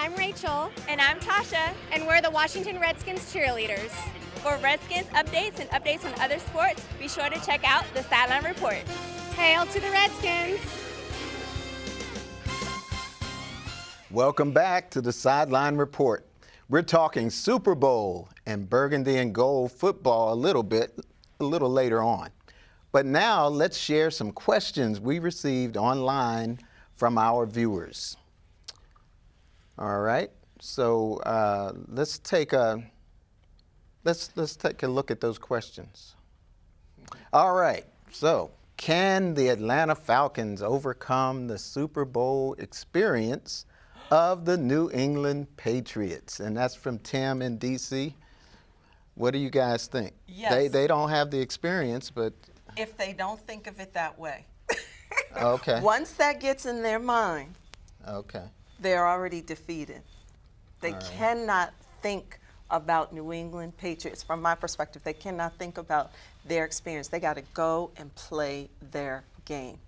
I'm Rachel. And I'm Tasha. And we're the Washington Redskins cheerleaders. For Redskins updates and updates on other sports, be sure to check out the Sideline Report. Hail to the Redskins! Welcome back to the Sideline Report. We're talking Super Bowl and burgundy and gold football a little later on. But now let's share some questions we received online from our viewers. All right, so let's take a look at those questions. All right, so can the Atlanta Falcons overcome the Super Bowl experience of the New England Patriots? And that's from Tim in D.C. What do you guys think? Yes. They don't have the experience, but... If they don't think of it that way. Okay. Once that gets in their mind, Okay. they're already defeated. They All right. cannot think about New England Patriots. From my perspective, they cannot think about their experience. They got to go and play their game.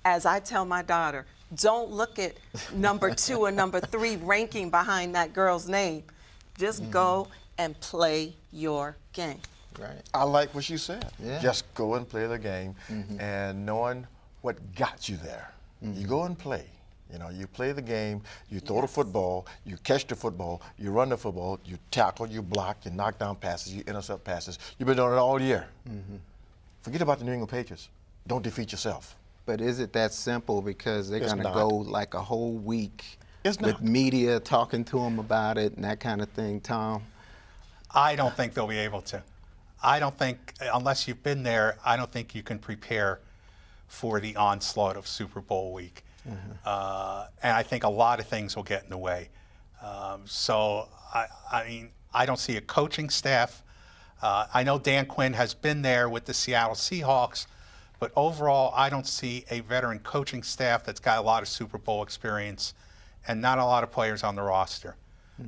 As I tell my daughter, don't look at number 2 or number 3 ranking behind that girl's name. Just go and play your game. Right. I like what you said. Yeah. Just go and play the game, and knowing what got you there. You go and play. You know, you play the game, you throw the football, you catch the football, you run the football, you tackle, you block, you knock down passes, you intercept passes. You've been doing it all year. Forget about the New England Patriots. Don't defeat yourself. But is it that simple? Because they're It's going to not. go like a whole week It's with not. media talking to them about it and that kind of thing, Tom? I don't think they'll be able to. I don't think, unless you've been there, I don't think you can prepare for the onslaught of Super Bowl week. And I think a lot of things will get in the way. So, I mean, I don't see a coaching staff. I know Dan Quinn has been there with the Seattle Seahawks, but overall, I don't see a veteran coaching staff that's got a lot of Super Bowl experience and not a lot of players on the roster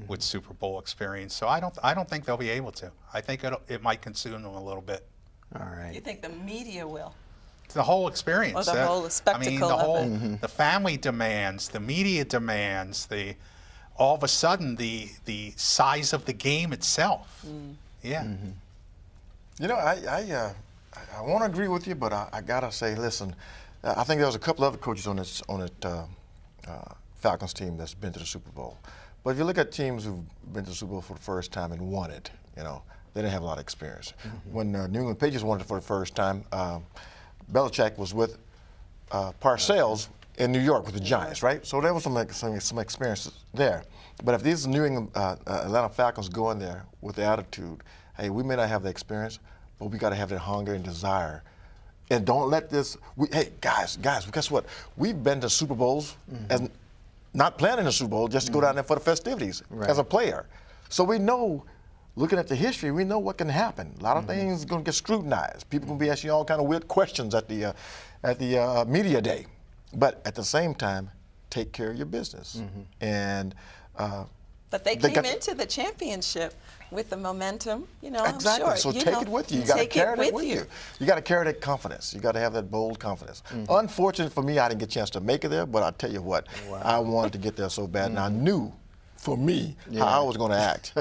with Super Bowl experience. So I don't think they'll be able to. I think it might consume them a little bit. All right. You think the media will? The whole experience. Or the whole spectacle I mean, the of whole, it. the family demands, the media demands, all of a sudden the size of the game itself. Yeah. You know, I want to agree with you, but I gotta say, listen, I think there was a couple other coaches on that Falcons team that's been to the Super Bowl. But if you look at teams who've been to the Super Bowl for the first time and won it, you know, they didn't have a lot of experience. When New England Patriots won it for the first time, Belichick was with Parcells in New York with the Giants, right? So there was some experiences there. But if these New England Atlanta Falcons go in there with the attitude, hey, we may not have the experience, but we got to have that hunger and desire. And don't let this, hey, guys, guess what? We've been to Super Bowls as not planning a Super Bowl, just to go down there for the festivities as a player. So we know, looking at the history, we know what can happen. A lot of things are going to get scrutinized. People going to be asking you all kind of weird questions at the media day. But at the same time, take care of your business. And But they came into the championship with the momentum, you know, exactly. I'm sure. So you take know, it with you. You got to take carry it that with you. you. You got to carry that confidence. You got to have that bold confidence. Unfortunate for me, I didn't get a chance to make it there, but I tell you what, I wanted to get there so bad, and I knew, for me, how I was going to act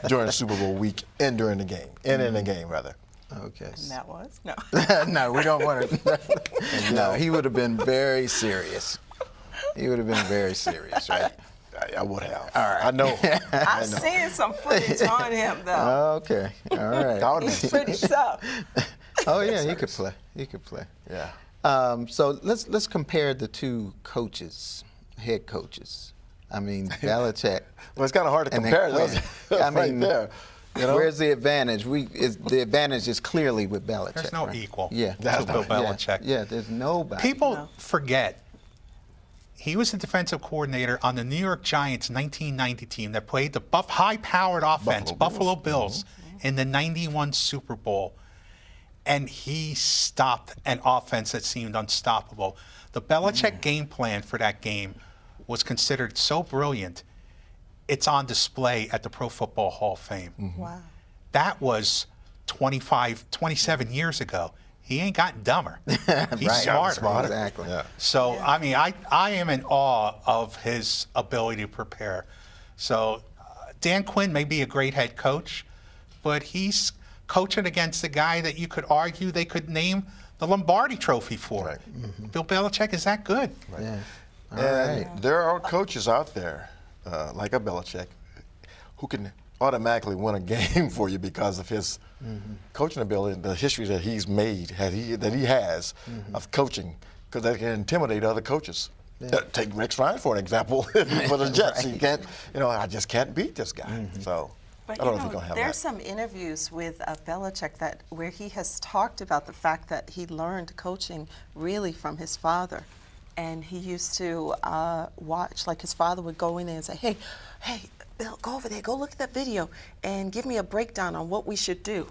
during the Super Bowl week and during the game, and in the game, rather. Okay. And that was? No. No, we don't want to. No, he would have been very serious. He would have been very serious, right? I would have. All right. I know. I've seen some footage on him, though. Okay. All right. I would've He's been- pretty tough. Oh yeah, he could play. He could play. Yeah. So let's compare the two coaches, head coaches. I mean, Belichick. Well, it's kind of hard to and then compare Quinn. those. I mean, right there. You know? where's the advantage? The advantage is clearly with Belichick. There's no right? equal. Yeah. That's Bill Belichick. Yeah, there's nobody. People forget he was the defensive coordinator on the New York Giants 1990 team that played the high-powered offense, Buffalo Bills, in the 91 Super Bowl. And he stopped an offense that seemed unstoppable. The Belichick game plan for that game was considered so brilliant, it's on display at the Pro Football Hall of Fame. Wow. That was 27 years ago. He ain't gotten dumber. He's Right. smarter. Exactly. Yeah. So, I mean, I am in awe of his ability to prepare. So Dan Quinn may be a great head coach, but he's coaching against a guy that you could argue they could name the Lombardi Trophy for. Right. Bill Belichick is that good. Right. Yeah. All And right. there are coaches out there, like a Belichick, who can automatically win a game for you because of his coaching ability, the history that he's made, that he has of coaching, because they can intimidate other coaches. Take Rex Ryan for an example for the Jets. He can't, I just can't beat this guy. So But I don't know if he's going to have there's that. some interviews with Belichick where he has talked about the fact that he learned coaching really from his father. And he used to watch, like his father would go in there and say, hey, Bill, go over there, go look at that video and give me a breakdown on what we should do.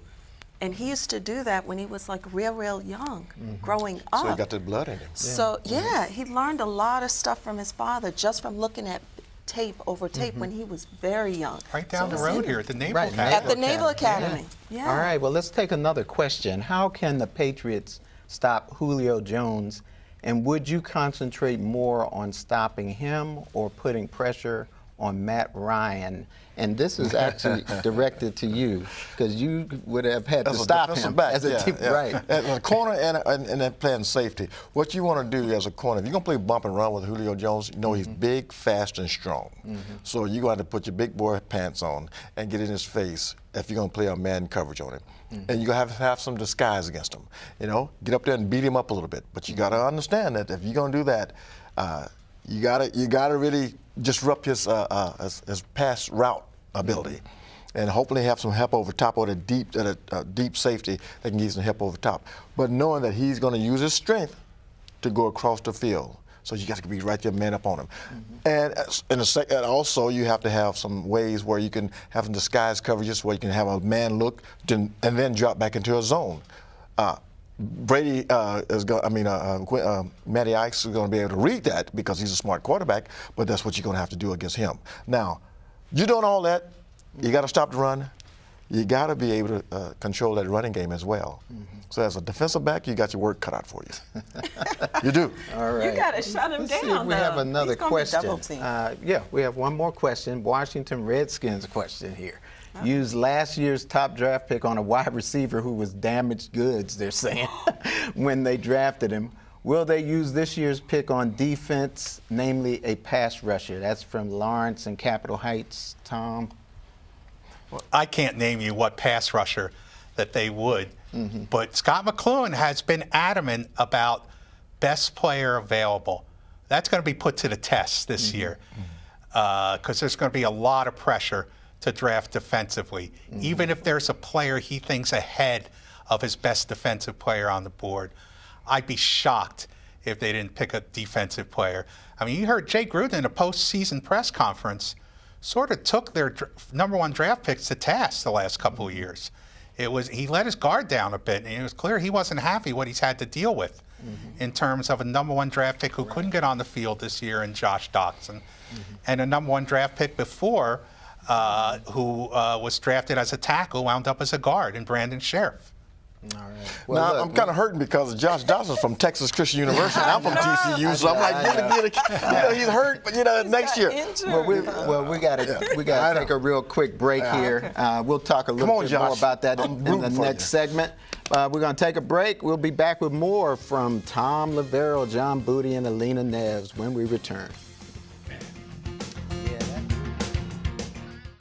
And he used to do that when he was like real young, growing up. So he got the blood in him. So yeah, he learned a lot of stuff from his father just from looking at tape over tape when he was very young. Right down So the it's road in here him. at the Naval Right, Academy. At the Naval Academy. Academy. Yeah. All right, well, let's take another question. How can the Patriots stop Julio Jones, and would you concentrate more on stopping him or putting pressure on Matt Ryan? And this is actually directed to you, because you would have had to As a stop defensive him back, as a yeah, team, yeah. right? As a corner and then playing safety. What you want to do as a corner, if you're going to play bump and run with Julio Jones, he's big, fast, and strong. So you're going to have to put your big boy pants on and get in his face if you're going to play a man coverage on him. And you're going to have some disguise against him. Get up there and beat him up a little bit. But you got to understand that if you're going to do that, you got to really disrupt his pass route ability, and hopefully have some help over top, or the deep safety that can give some help over top. But knowing that he's going to use his strength to go across the field, so you got to be right there, man up on him. And also you have to have some ways where you can have some disguise coverages where you can have a man look and then drop back into a zone. Matty Ice is going to be able to read that because he's a smart quarterback, but that's what you're going to have to do against him. Now, you're doing all that. You got to stop the run. You got to be able to control that running game as well. So as a defensive back, you got your work cut out for you. You do. All right. You got to shut him Let's down. see if we have though. another He's gonna be question. double-teamed. Yeah, we have one more question. Washington Redskins question here. Used last year's top draft pick on a wide receiver who was damaged goods, they're saying, when they drafted him. Will they use this year's pick on defense, namely a pass rusher? That's from Lawrence in Capitol Heights. Tom? I can't name you what pass rusher that they would, but Scott McCloughan has been adamant about best player available. That's going to be put to the test this year, because there's going to be a lot of pressure to draft defensively, even if there's a player he thinks ahead of his best defensive player on the board. I'd be shocked if they didn't pick a defensive player. I mean, you heard Jay Gruden in a postseason press conference sort of took their number one draft picks to task the last couple of years. He let his guard down a bit, and it was clear he wasn't happy what he's had to deal with in terms of a number one draft pick who couldn't get on the field this year in Josh Doctson, and a number one draft pick before who was drafted as a tackle, wound up as a guard in Brandon Sheriff. All right. Now, look, I'm kind of hurting because Josh Johnson's from Texas Christian University, and I'm from TCU, so I'm like, he's hurt, but next year. we got to take a real quick break here. We'll talk a little bit more Josh. about that I'm in the rooting for next you. segment. We're going to take a break. We'll be back with more from Thom Loverro, John Booty, and Alena Neves when we return.